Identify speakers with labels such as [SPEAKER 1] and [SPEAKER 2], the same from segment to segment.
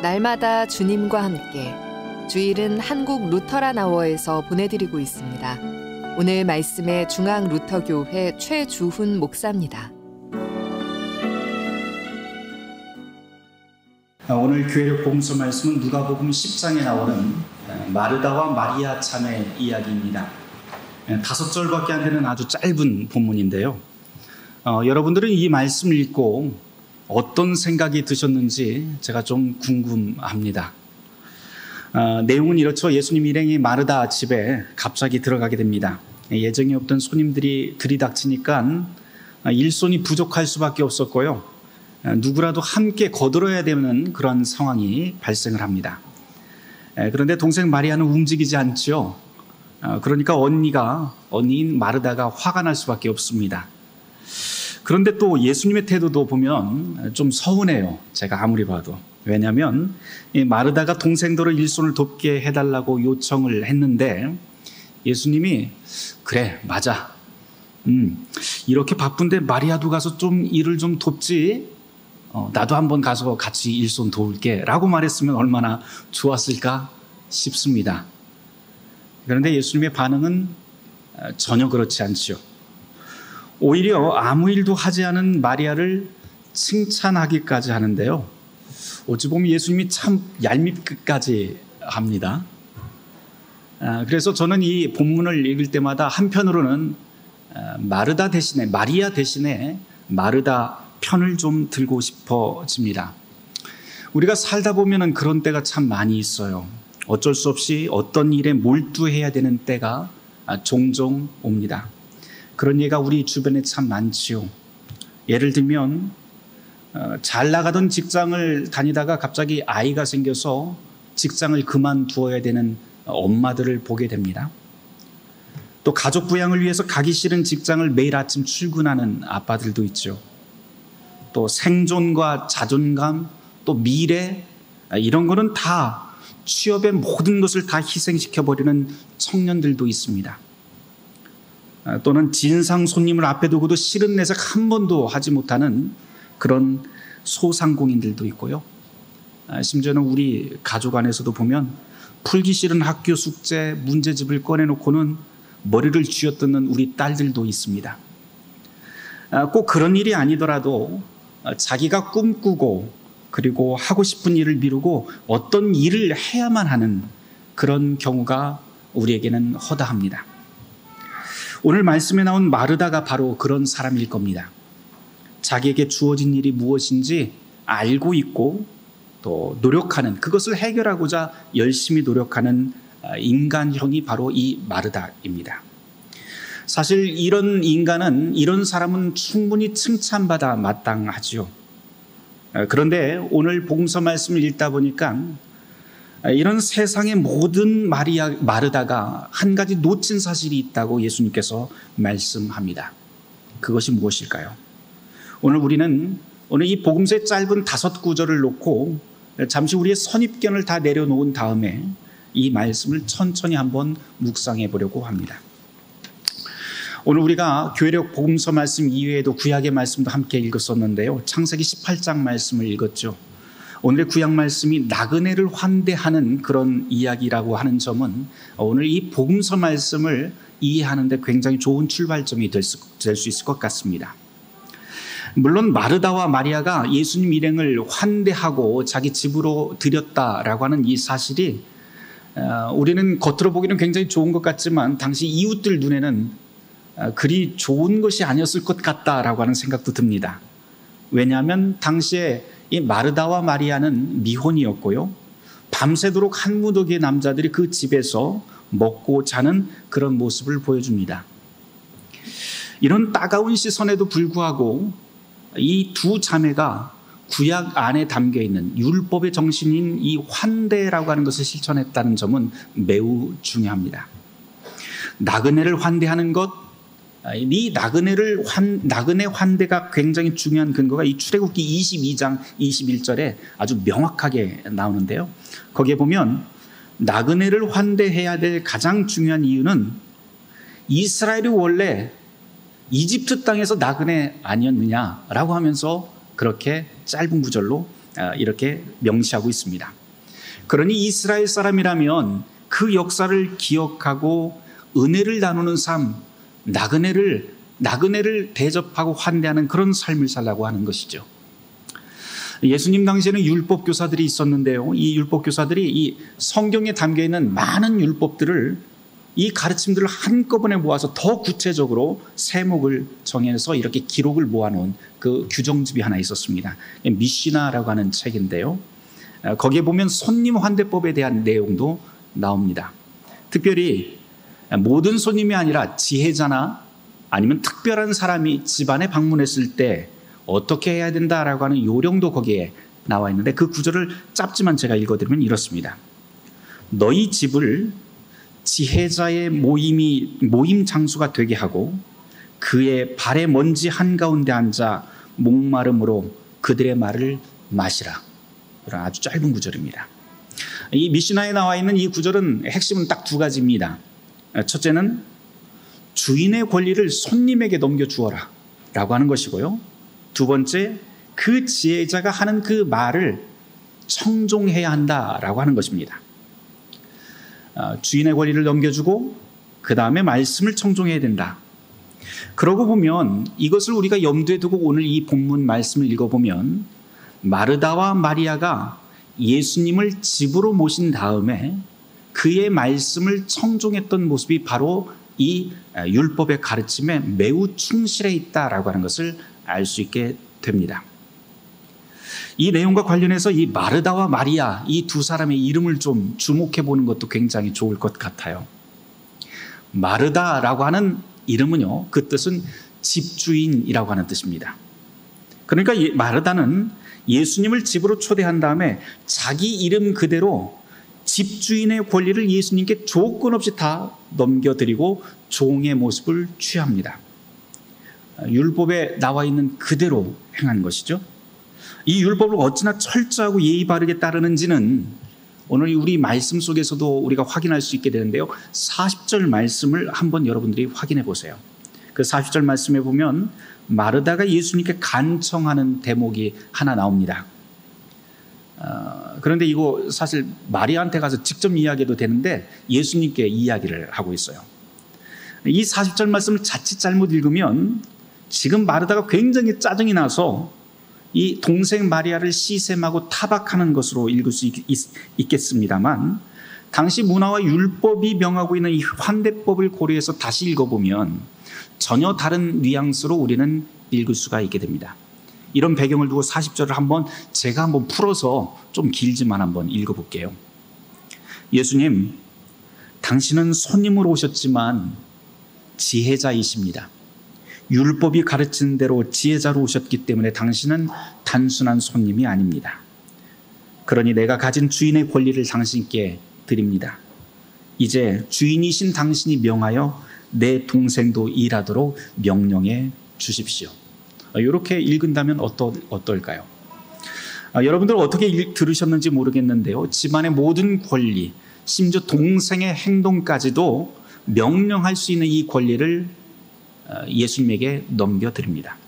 [SPEAKER 1] 날마다 주님과 함께 주일은 한국 루터란 아워에서 보내드리고 있습니다. 오늘 말씀의 중앙루터교회 최주훈 목사입니다.
[SPEAKER 2] 오늘 교회력 복음서 말씀은 누가복음 10장에 나오는 마르다와 마리아 자매 이야기입니다. 5절밖에 안 되는 아주 짧은 본문인데요. 여러분들은 이 말씀을 읽고 어떤 생각이 드셨는지 제가 좀 궁금합니다. 내용은 이렇죠. 예수님 일행이 마르다 집에 갑자기 들어가게 됩니다. 예정에 없던 손님들이 들이닥치니까 일손이 부족할 수밖에 없었고요. 누구라도 함께 거들어야 되는 그런 상황이 발생을 합니다. 그런데 동생 마리아는 움직이지 않죠. 그러니까 언니인 마르다가 화가 날 수밖에 없습니다. 그런데 또 예수님의 태도도 보면 좀 서운해요. 제가 아무리 봐도. 왜냐하면 마르다가 동생들의 일손을 돕게 해달라고 요청을 했는데 예수님이 그래 맞아. 이렇게 바쁜데 마리아도 가서 좀 일을 좀 돕지. 나도 한번 가서 같이 일손 도울게 라고 말했으면 얼마나 좋았을까 싶습니다. 그런데 예수님의 반응은 전혀 그렇지 않죠. 오히려 아무 일도 하지 않은 마리아를 칭찬하기까지 하는데요. 어찌 보면 예수님이 참 얄밉기까지 합니다. 그래서 저는 이 본문을 읽을 때마다 한편으로는 마리아 대신에 마르다 편을 좀 들고 싶어집니다. 우리가 살다 보면 그런 때가 참 많이 있어요. 어쩔 수 없이 어떤 일에 몰두해야 되는 때가 종종 옵니다. 그런 예가 우리 주변에 참 많지요. 예를 들면 잘 나가던 직장을 다니다가 갑자기 아이가 생겨서 직장을 그만두어야 되는 엄마들을 보게 됩니다. 또 가족 부양을 위해서 가기 싫은 직장을 매일 아침 출근하는 아빠들도 있죠. 또 생존과 자존감, 또 미래 이런 거는 다 취업의 모든 것을 다 희생시켜버리는 청년들도 있습니다. 또는 진상 손님을 앞에 두고도 싫은 내색 한 번도 하지 못하는 그런 소상공인들도 있고요. 심지어는 우리 가족 안에서도 보면 풀기 싫은 학교 숙제, 문제집을 꺼내놓고는 머리를 쥐어뜯는 우리 딸들도 있습니다. 꼭 그런 일이 아니더라도 자기가 꿈꾸고 그리고 하고 싶은 일을 미루고 어떤 일을 해야만 하는 그런 경우가 우리에게는 허다합니다. 오늘 말씀에 나온 마르다가 바로 그런 사람일 겁니다. 자기에게 주어진 일이 무엇인지 알고 있고 또 노력하는, 그것을 해결하고자 열심히 노력하는 인간형이 바로 이 마르다입니다. 사실 이런 사람은 충분히 칭찬받아 마땅하죠. 그런데 오늘 복음서 말씀을 읽다 보니까 이런 세상의 모든 마르다가 한 가지 놓친 사실이 있다고 예수님께서 말씀합니다. 그것이 무엇일까요? 오늘 이 복음서의 짧은 5구절을 놓고 잠시 우리의 선입견을 다 내려놓은 다음에 이 말씀을 천천히 한번 묵상해 보려고 합니다. 오늘 우리가 교회력 복음서 말씀 이외에도 구약의 말씀도 함께 읽었었는데요. 창세기 18장 말씀을 읽었죠. 오늘의 구약 말씀이 나그네를 환대하는 그런 이야기라고 하는 점은 오늘 이 복음서 말씀을 이해하는 데 굉장히 좋은 출발점이 될 수 있을 것 같습니다. 물론 마르다와 마리아가 예수님 일행을 환대하고 자기 집으로 들였다라고 하는 이 사실이 우리는 겉으로 보기는 굉장히 좋은 것 같지만 당시 이웃들 눈에는 그리 좋은 것이 아니었을 것 같다라고 하는 생각도 듭니다. 왜냐하면 당시에 이 마르다와 마리아는 미혼이었고요. 밤새도록 한 무더기의 남자들이 그 집에서 먹고 자는 그런 모습을 보여줍니다. 이런 따가운 시선에도 불구하고 이 두 자매가 구약 안에 담겨있는 율법의 정신인 이 환대라고 하는 것을 실천했다는 점은 매우 중요합니다. 나그네를 환대하는 것, 이 나그네 환대가 굉장히 중요한 근거가 이 출애굽기 22장 21절에 아주 명확하게 나오는데요. 거기에 보면 나그네를 환대해야 될 가장 중요한 이유는 이스라엘이 원래 이집트 땅에서 나그네 아니었느냐라고 하면서 그렇게 짧은 구절로 이렇게 명시하고 있습니다. 그러니 이스라엘 사람이라면 그 역사를 기억하고 은혜를 나누는 삶, 나그네를 대접하고 환대하는 그런 삶을 살라고 하는 것이죠. 예수님 당시에는 율법 교사들이 있었는데요. 이 율법 교사들이 이 성경에 담겨 있는 많은 율법들을, 이 가르침들을 한꺼번에 모아서 더 구체적으로 세목을 정해서 이렇게 기록을 모아놓은 그 규정집이 하나 있었습니다. 미시나라고 하는 책인데요. 거기에 보면 손님 환대법에 대한 내용도 나옵니다. 특별히 모든 손님이 아니라 지혜자나 아니면 특별한 사람이 집안에 방문했을 때 어떻게 해야 된다라고 하는 요령도 거기에 나와 있는데, 그 구절을 짧지만 제가 읽어드리면 이렇습니다. 너희 집을 지혜자의 모임 장소가 되게 하고 그의 발에 먼지 한가운데 앉아 목마름으로 그들의 말을 마시라. 이런 아주 짧은 구절입니다. 이 미시나에 나와 있는 이 구절은 핵심은 딱 두 가지입니다. 첫째는 주인의 권리를 손님에게 넘겨주어라 라고 하는 것이고요. 두 번째, 그 지혜자가 하는 그 말을 청종해야 한다라고 하는 것입니다. 주인의 권리를 넘겨주고 그 다음에 말씀을 청종해야 된다. 그러고 보면 이것을 우리가 염두에 두고 오늘 이 본문 말씀을 읽어보면 마르다와 마리아가 예수님을 집으로 모신 다음에 그의 말씀을 청종했던 모습이 바로 이 율법의 가르침에 매우 충실해 있다라고 하는 것을 알 수 있게 됩니다. 이 내용과 관련해서 이 마르다와 마리아, 이 두 사람의 이름을 좀 주목해 보는 것도 굉장히 좋을 것 같아요. 마르다라고 하는 이름은요, 그 뜻은 집주인이라고 하는 뜻입니다. 그러니까 마르다는 예수님을 집으로 초대한 다음에 자기 이름 그대로 집주인의 권리를 예수님께 조건 없이 다 넘겨드리고 종의 모습을 취합니다. 율법에 나와 있는 그대로 행한 것이죠. 이 율법을 어찌나 철저하고 예의 바르게 따르는지는 오늘 우리 말씀 속에서도 우리가 확인할 수 있게 되는데요. 40절 말씀을 한번 여러분들이 확인해 보세요. 그 40절 말씀에 보면 마르다가 예수님께 간청하는 대목이 하나 나옵니다. 그런데 이거 사실 마리아한테 가서 직접 이야기해도 되는데 예수님께 이야기를 하고 있어요. 이 40절 말씀을 자칫 잘못 읽으면 지금 마르다가 굉장히 짜증이 나서 이 동생 마리아를 시샘하고 타박하는 것으로 읽을 수 있겠습니다만, 당시 문화와 율법이 명하고 있는 이 환대법을 고려해서 다시 읽어보면 전혀 다른 뉘앙스로 우리는 읽을 수가 있게 됩니다. 이런 배경을 두고 40절을 제가 한번 풀어서 좀 길지만 한번 읽어볼게요. 예수님, 당신은 손님으로 오셨지만 지혜자이십니다. 율법이 가르치는 대로 지혜자로 오셨기 때문에 당신은 단순한 손님이 아닙니다. 그러니 내가 가진 주인의 권리를 당신께 드립니다. 이제 주인이신 당신이 명하여 내 동생도 일하도록 명령해 주십시오. 이렇게 읽은다면 어떨까요? 여러분들 어떻게 들으셨는지 모르겠는데요. 집안의 모든 권리, 심지어 동생의 행동까지도 명령할 수 있는 이 권리를 예수님에게 넘겨드립니다.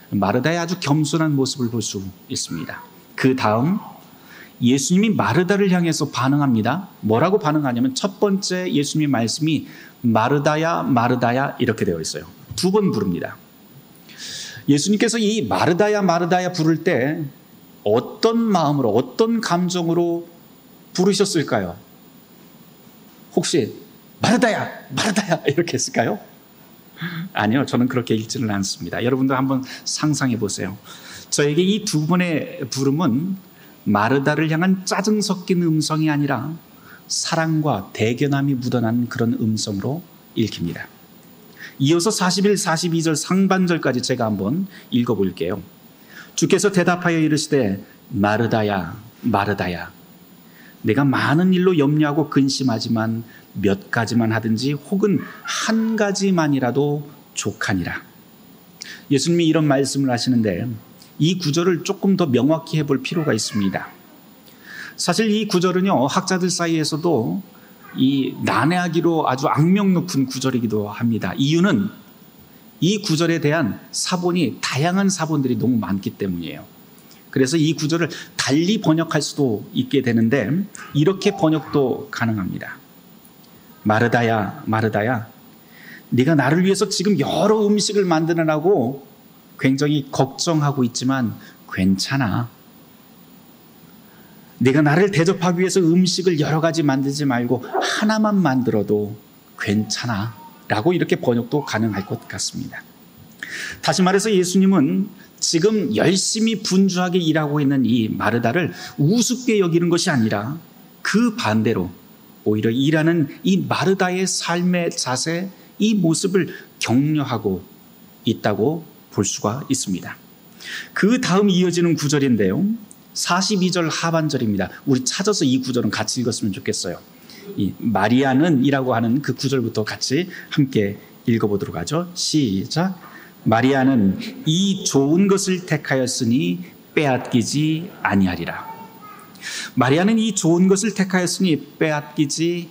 [SPEAKER 2] 마르다의 아주 겸손한 모습을 볼 수 있습니다. 그 다음 예수님이 마르다를 향해서 반응합니다. 뭐라고 반응하냐면 첫 번째 예수님의 말씀이 마르다야 마르다야 이렇게 되어 있어요. 두 번 부릅니다. 예수님께서 이 마르다야 마르다야 부를 때 어떤 마음으로, 어떤 감정으로 부르셨을까요? 혹시 마르다야 마르다야 이렇게 했을까요? 아니요, 저는 그렇게 읽지는 않습니다. 여러분들 한번 상상해 보세요. 저에게 이 두 번의 부름은 마르다를 향한 짜증 섞인 음성이 아니라 사랑과 대견함이 묻어난 그런 음성으로 읽힙니다. 이어서 41, 42절 상반절까지 제가 한번 읽어볼게요. 주께서 대답하여 이르시되 마르다야 마르다야, 내가 많은 일로 염려하고 근심하지만 몇 가지만 하든지 혹은 한 가지만이라도 족하니라. 예수님이 이런 말씀을 하시는데 이 구절을 조금 더 명확히 해볼 필요가 있습니다. 사실 이 구절은요, 학자들 사이에서도 이 난해하기로 아주 악명 높은 구절이기도 합니다. 이유는 이 구절에 대한 사본이, 다양한 사본들이 너무 많기 때문이에요. 그래서 이 구절을 달리 번역할 수도 있게 되는데 이렇게 번역도 가능합니다. 마르다야, 마르다야, 네가 나를 위해서 지금 여러 음식을 만드느라고 굉장히 걱정하고 있지만 괜찮아. 네가 나를 대접하기 위해서 음식을 여러 가지 만들지 말고 하나만 만들어도 괜찮아 라고 이렇게 번역도 가능할 것 같습니다. 다시 말해서 예수님은 지금 열심히 분주하게 일하고 있는 이 마르다를 우습게 여기는 것이 아니라 그 반대로 오히려 일하는 이 마르다의 삶의 자세, 이 모습을 격려하고 있다고 볼 수가 있습니다. 그 다음 이어지는 구절인데요, 42절 하반절입니다. 우리 찾아서 이 구절은 같이 읽었으면 좋겠어요. 이 마리아는 이라고 하는 그 구절부터 같이 함께 읽어보도록 하죠. 시작. 마리아는 이 좋은 것을 택하였으니 빼앗기지 아니하리라. 마리아는 이 좋은 것을 택하였으니 빼앗기지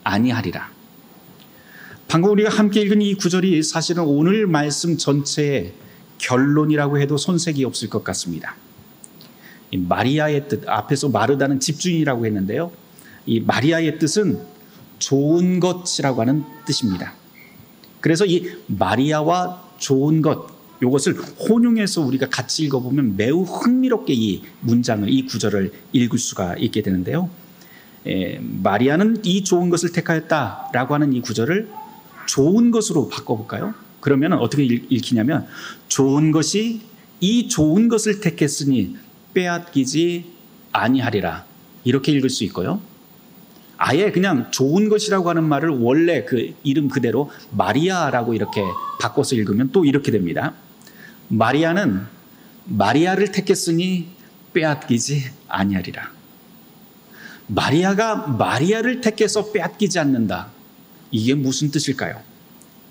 [SPEAKER 2] 아니하리라. 방금 우리가 함께 읽은 이 구절이 사실은 오늘 말씀 전체의 결론이라고 해도 손색이 없을 것 같습니다. 이 마리아의 뜻, 앞에서 마르다는 집주인이라고 했는데요, 이 마리아의 뜻은 좋은 것이라고 하는 뜻입니다. 그래서 이 마리아와 좋은 것, 이것을 혼용해서 우리가 같이 읽어보면 매우 흥미롭게 이 문장을, 이 구절을 읽을 수가 있게 되는데요, 마리아는 이 좋은 것을 택하였다라고 하는 이 구절을 좋은 것으로 바꿔볼까요? 그러면 어떻게 읽히냐면 좋은 것이 이 좋은 것을 택했으니 빼앗기지 아니하리라, 이렇게 읽을 수 있고요. 아예 그냥 좋은 것이라고 하는 말을 원래 그 이름 그대로 마리아라고 이렇게 바꿔서 읽으면 또 이렇게 됩니다. 마리아는 마리아를 택했으니 빼앗기지 아니하리라. 마리아가 마리아를 택해서 빼앗기지 않는다. 이게 무슨 뜻일까요?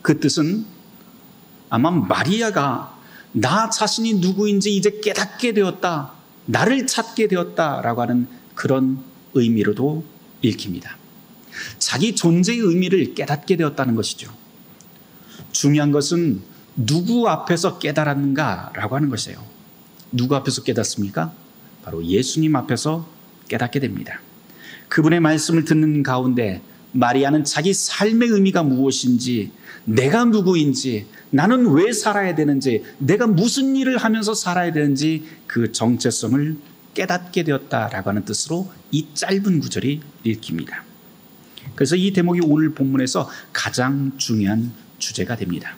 [SPEAKER 2] 그 뜻은 아마 마리아가 나 자신이 누구인지 이제 깨닫게 되었다, 나를 찾게 되었다라고 하는 그런 의미로도 읽힙니다. 자기 존재의 의미를 깨닫게 되었다는 것이죠. 중요한 것은 누구 앞에서 깨달았는가라고 하는 것이에요. 누구 앞에서 깨닫습니까? 바로 예수님 앞에서 깨닫게 됩니다. 그분의 말씀을 듣는 가운데 마리아는 자기 삶의 의미가 무엇인지, 내가 누구인지, 나는 왜 살아야 되는지, 내가 무슨 일을 하면서 살아야 되는지 그 정체성을 깨닫게 되었다라고 하는 뜻으로 이 짧은 구절이 읽힙니다. 그래서 이 대목이 오늘 본문에서 가장 중요한 주제가 됩니다.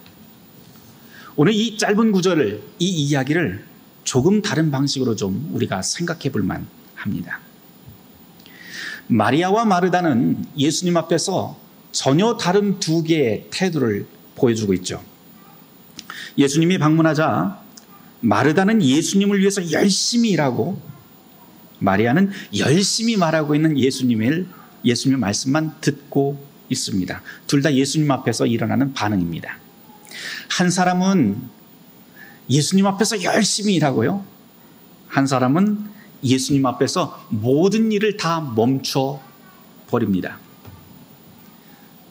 [SPEAKER 2] 오늘 이 짧은 구절을, 이 이야기를 조금 다른 방식으로 좀 우리가 생각해 볼 만합니다. 마리아와 마르다는 예수님 앞에서 전혀 다른 두 개의 태도를 보여주고 있죠. 예수님이 방문하자 마르다는 예수님을 위해서 열심히 일하고, 마리아는 열심히 말하고 있는 예수님의 말씀만 듣고 있습니다. 둘 다 예수님 앞에서 일어나는 반응입니다. 한 사람은 예수님 앞에서 열심히 일하고요, 한 사람은 예수님 앞에서 모든 일을 다 멈춰 버립니다.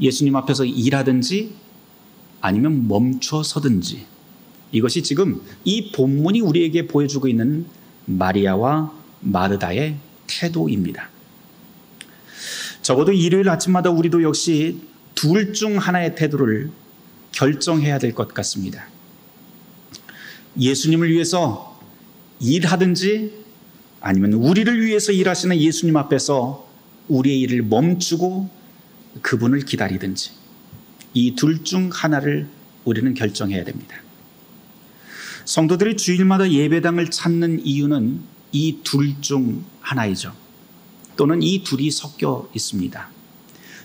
[SPEAKER 2] 예수님 앞에서 일하든지 아니면 멈춰 서든지, 이것이 지금 이 본문이 우리에게 보여주고 있는 마리아와 마르다의 태도입니다. 적어도 일요일 아침마다 우리도 역시 둘 중 하나의 태도를 결정해야 될 것 같습니다. 예수님을 위해서 일하든지 아니면 우리를 위해서 일하시는 예수님 앞에서 우리의 일을 멈추고 그분을 기다리든지, 이 둘 중 하나를 우리는 결정해야 됩니다. 성도들이 주일마다 예배당을 찾는 이유는 이 둘 중 하나이죠. 또는 이 둘이 섞여 있습니다.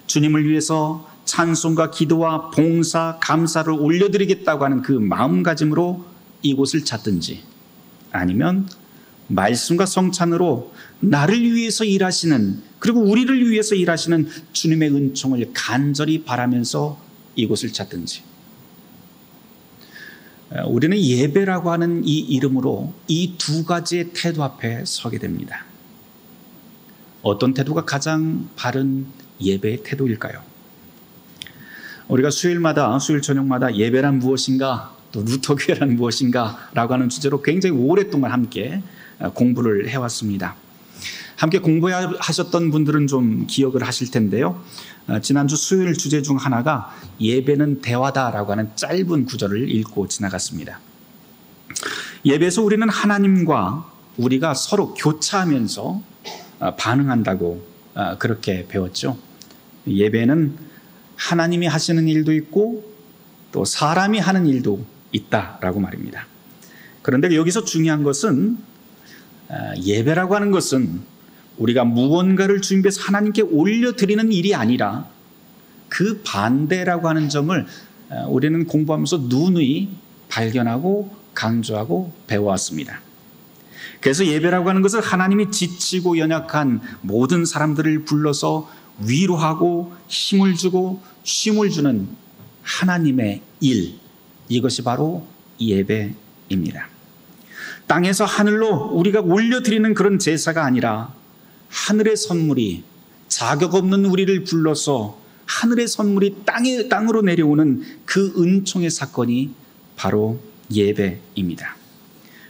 [SPEAKER 2] 주님을 위해서 찬송과 기도와 봉사, 감사를 올려드리겠다고 하는 그 마음가짐으로 이곳을 찾든지, 아니면 말씀과 성찬으로 나를 위해서 일하시는, 그리고 우리를 위해서 일하시는 주님의 은총을 간절히 바라면서 이곳을 찾든지, 우리는 예배라고 하는 이 이름으로 이 두 가지의 태도 앞에 서게 됩니다. 어떤 태도가 가장 바른 예배의 태도일까요? 우리가 수요일 저녁마다 예배란 무엇인가 또 루터교회란 무엇인가 라고 하는 주제로 굉장히 오랫동안 함께 공부를 해왔습니다. 함께 공부하셨던 분들은 좀 기억을 하실 텐데요. 지난주 수요일 주제 중 하나가 예배는 대화다라고 하는 짧은 구절을 읽고 지나갔습니다. 예배에서 우리는 하나님과 우리가 서로 교차하면서 반응한다고 그렇게 배웠죠. 예배는 하나님이 하시는 일도 있고 또 사람이 하는 일도 있다라고 말입니다. 그런데 여기서 중요한 것은 예배라고 하는 것은 우리가 무언가를 준비해서 하나님께 올려드리는 일이 아니라 그 반대라고 하는 점을 우리는 공부하면서 누누이 발견하고 강조하고 배워왔습니다. 그래서 예배라고 하는 것을 하나님이 지치고 연약한 모든 사람들을 불러서 위로하고 힘을 주고 쉼을 주는 하나님의 일, 이것이 바로 예배입니다. 땅에서 하늘로 우리가 올려드리는 그런 제사가 아니라 하늘의 선물이 자격 없는 우리를 불러서 하늘의 선물이 땅으로 내려오는 그 은총의 사건이 바로 예배입니다.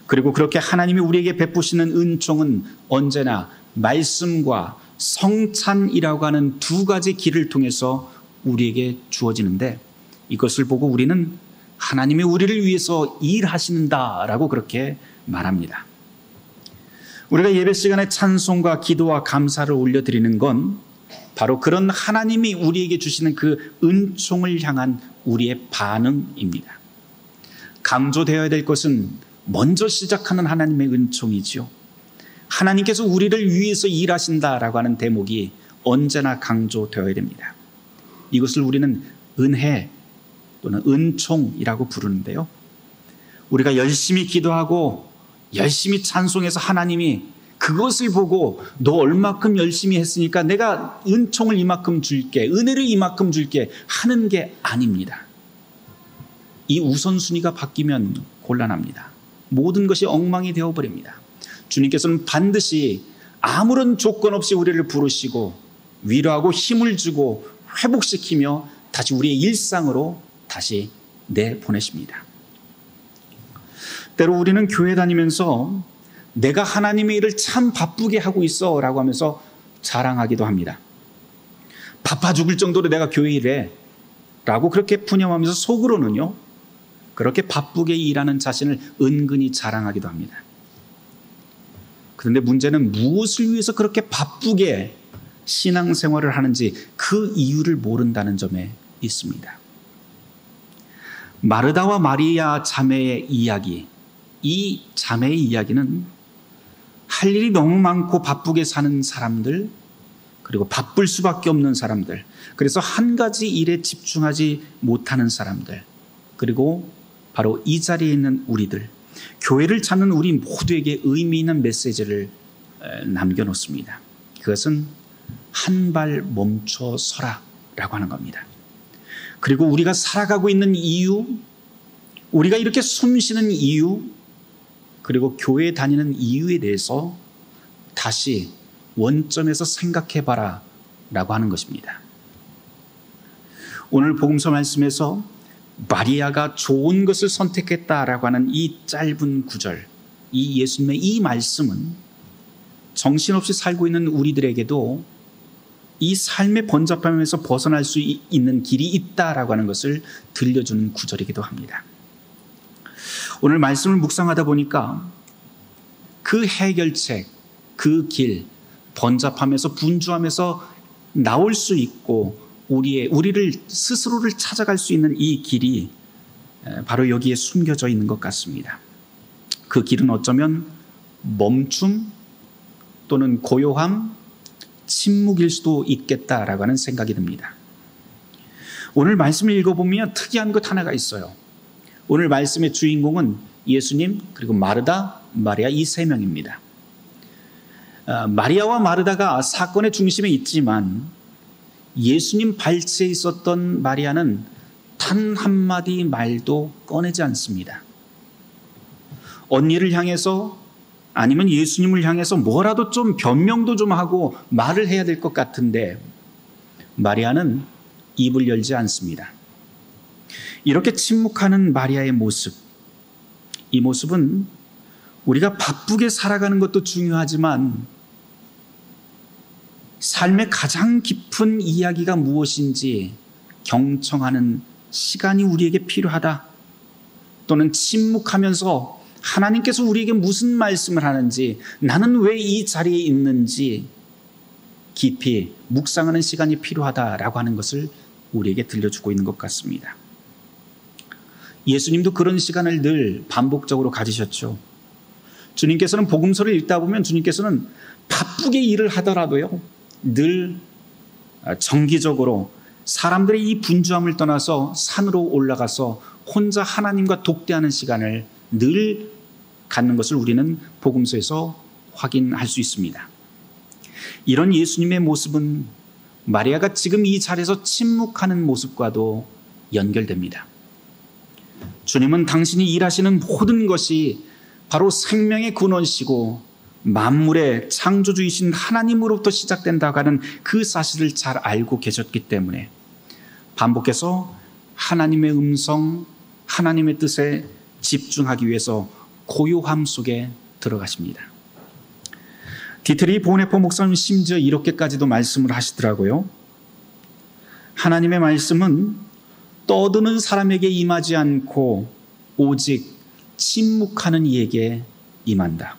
[SPEAKER 2] 그리고 그렇게 하나님이 우리에게 베푸시는 은총은 언제나 말씀과 성찬이라고 하는 두 가지 길을 통해서 우리에게 주어지는데, 이것을 보고 우리는 하나님이 우리를 위해서 일하신다라고 그렇게 말합니다. 우리가 예배 시간에 찬송과 기도와 감사를 올려드리는 건 바로 그런 하나님이 우리에게 주시는 그 은총을 향한 우리의 반응입니다. 강조되어야 될 것은 먼저 시작하는 하나님의 은총이지요. 하나님께서 우리를 위해서 일하신다라고 하는 대목이 언제나 강조되어야 됩니다. 이것을 우리는 은혜 또는 은총이라고 부르는데요. 우리가 열심히 기도하고 열심히 찬송해서 하나님이 그것을 보고 너 얼마큼 열심히 했으니까 내가 은총을 이만큼 줄게, 은혜를 이만큼 줄게 하는 게 아닙니다. 이 우선순위가 바뀌면 곤란합니다. 모든 것이 엉망이 되어버립니다. 주님께서는 반드시 아무런 조건 없이 우리를 부르시고 위로하고 힘을 주고 회복시키며 다시 우리의 일상으로 다시 내보내십니다. 때로 우리는 교회 다니면서 내가 하나님의 일을 참 바쁘게 하고 있어 라고 하면서 자랑하기도 합니다. 바빠 죽을 정도로 내가 교회 일해 라고 그렇게 푸념하면서 속으로는요, 그렇게 바쁘게 일하는 자신을 은근히 자랑하기도 합니다. 그런데 문제는 무엇을 위해서 그렇게 바쁘게 신앙생활을 하는지 그 이유를 모른다는 점에 있습니다. 마르다와 마리아 자매의 이야기, 이 자매의 이야기는 할 일이 너무 많고 바쁘게 사는 사람들, 그리고 바쁠 수밖에 없는 사람들, 그래서 한 가지 일에 집중하지 못하는 사람들, 그리고 바로 이 자리에 있는 우리들, 교회를 찾는 우리 모두에게 의미 있는 메시지를 남겨놓습니다. 그것은 한 발 멈춰 서라 라고 하는 겁니다. 그리고 우리가 살아가고 있는 이유, 우리가 이렇게 숨쉬는 이유, 그리고 교회에 다니는 이유에 대해서 다시 원점에서 생각해봐라 라고 하는 것입니다. 오늘 복음서 말씀에서 마리아가 좋은 것을 선택했다라고 하는 이 짧은 구절, 이 예수님의 이 말씀은 정신없이 살고 있는 우리들에게도 이 삶의 번잡함에서 벗어날 수 있는 길이 있다라고 하는 것을 들려주는 구절이기도 합니다. 오늘 말씀을 묵상하다 보니까 그 해결책, 그 길, 번잡함에서 분주함에서 나올 수 있고 우리를 스스로를 찾아갈 수 있는 이 길이 바로 여기에 숨겨져 있는 것 같습니다. 그 길은 어쩌면 멈춤 또는 고요함, 침묵일 수도 있겠다라고 하는 생각이 듭니다. 오늘 말씀을 읽어보면 특이한 것 하나가 있어요. 오늘 말씀의 주인공은 예수님, 그리고 마르다, 마리아 이 세 명입니다. 마리아와 마르다가 사건의 중심에 있지만 예수님 발치에 있었던 마리아는 단 한마디 말도 꺼내지 않습니다. 언니를 향해서 아니면 예수님을 향해서 뭐라도 좀 변명도 좀 하고 말을 해야 될 것 같은데 마리아는 입을 열지 않습니다. 이렇게 침묵하는 마리아의 모습, 이 모습은 우리가 바쁘게 살아가는 것도 중요하지만 삶의 가장 깊은 이야기가 무엇인지 경청하는 시간이 우리에게 필요하다. 또는 침묵하면서 하나님께서 우리에게 무슨 말씀을 하는지, 나는 왜 이 자리에 있는지 깊이 묵상하는 시간이 필요하다라고 하는 것을 우리에게 들려주고 있는 것 같습니다. 예수님도 그런 시간을 늘 반복적으로 가지셨죠. 주님께서는 복음서를 읽다 보면 주님께서는 바쁘게 일을 하더라도요, 늘 정기적으로 사람들의 이 분주함을 떠나서 산으로 올라가서 혼자 하나님과 독대하는 시간을 늘 갖는 것을 우리는 복음서에서 확인할 수 있습니다. 이런 예수님의 모습은 마리아가 지금 이 자리에서 침묵하는 모습과도 연결됩니다. 주님은 당신이 일하시는 모든 것이 바로 생명의 근원이시고 만물의 창조주이신 하나님으로부터 시작된다고 하는 그 사실을 잘 알고 계셨기 때문에 반복해서 하나님의 음성, 하나님의 뜻에 집중하기 위해서 고요함 속에 들어가십니다. 디트리 보네포 목사님 심지어 이렇게까지도 말씀을 하시더라고요. 하나님의 말씀은 떠드는 사람에게 임하지 않고 오직 침묵하는 이에게 임한다.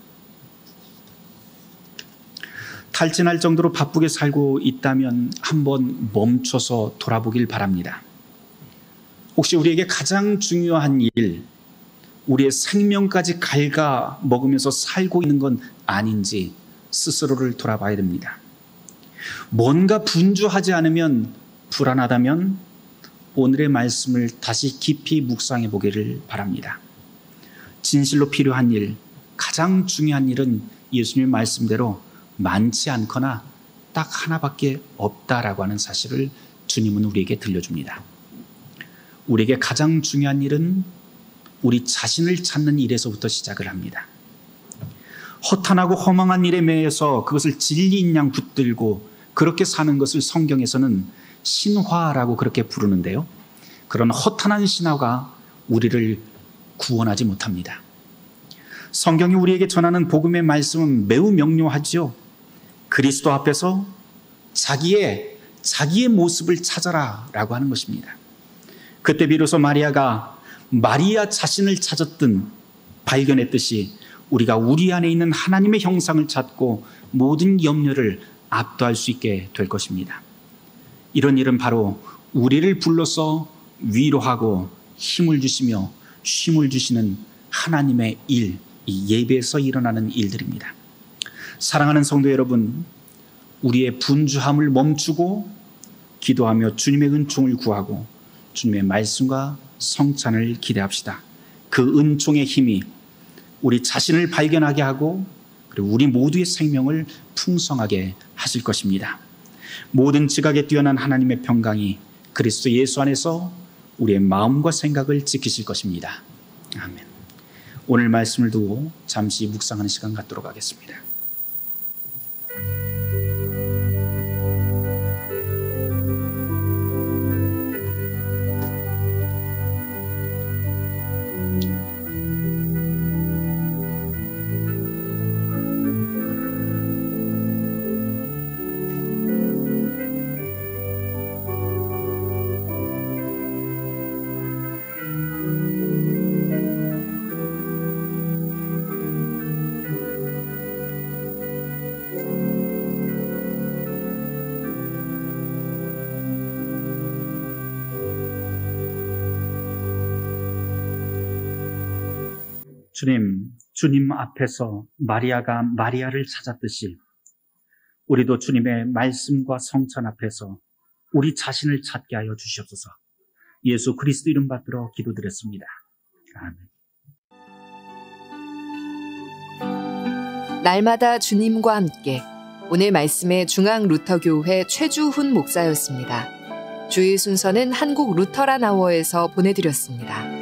[SPEAKER 2] 탈진할 정도로 바쁘게 살고 있다면 한번 멈춰서 돌아보길 바랍니다. 혹시 우리에게 가장 중요한 일, 우리의 생명까지 갉아 먹으면서 살고 있는 건 아닌지 스스로를 돌아봐야 됩니다. 뭔가 분주하지 않으면 불안하다면 오늘의 말씀을 다시 깊이 묵상해 보기를 바랍니다. 진실로 필요한 일, 가장 중요한 일은 예수님의 말씀대로 많지 않거나 딱 하나밖에 없다라고 하는 사실을 주님은 우리에게 들려줍니다. 우리에게 가장 중요한 일은 우리 자신을 찾는 일에서부터 시작을 합니다. 허탄하고 허망한 일에 매여서 그것을 진리인 양 붙들고 그렇게 사는 것을 성경에서는 신화라고 그렇게 부르는데요. 그런 허탄한 신화가 우리를 구원하지 못합니다. 성경이 우리에게 전하는 복음의 말씀은 매우 명료하죠. 그리스도 앞에서 자기의 모습을 찾아라 라고 하는 것입니다. 그때 비로소 마리아가 마리아 자신을 찾았든 발견했듯이 우리가 우리 안에 있는 하나님의 형상을 찾고 모든 염려를 압도할 수 있게 될 것입니다. 이런 일은 바로 우리를 불러서 위로하고 힘을 주시며 쉼을 주시는 하나님의 일, 이 예배에서 일어나는 일들입니다. 사랑하는 성도 여러분, 우리의 분주함을 멈추고 기도하며 주님의 은총을 구하고 주님의 말씀과 성찬을 기대합시다. 그 은총의 힘이 우리 자신을 발견하게 하고 그리고 우리 모두의 생명을 풍성하게 하실 것입니다. 모든 지각에 뛰어난 하나님의 평강이 그리스도 예수 안에서 우리의 마음과 생각을 지키실 것입니다. 아멘. 오늘 말씀을 두고 잠시 묵상하는 시간 갖도록 하겠습니다. 주님 앞에서 마리아가 마리아를 찾았듯이 우리도 주님의 말씀과 성찬 앞에서 우리 자신을 찾게 하여 주시옵소서. 예수 그리스도 이름 받들어 기도드렸습니다.
[SPEAKER 1] 아멘. 날마다 주님과 함께, 오늘 말씀의 중앙루터교회 최주훈 목사였습니다. 주일 순서는 한국 루터란 아워에서 보내드렸습니다.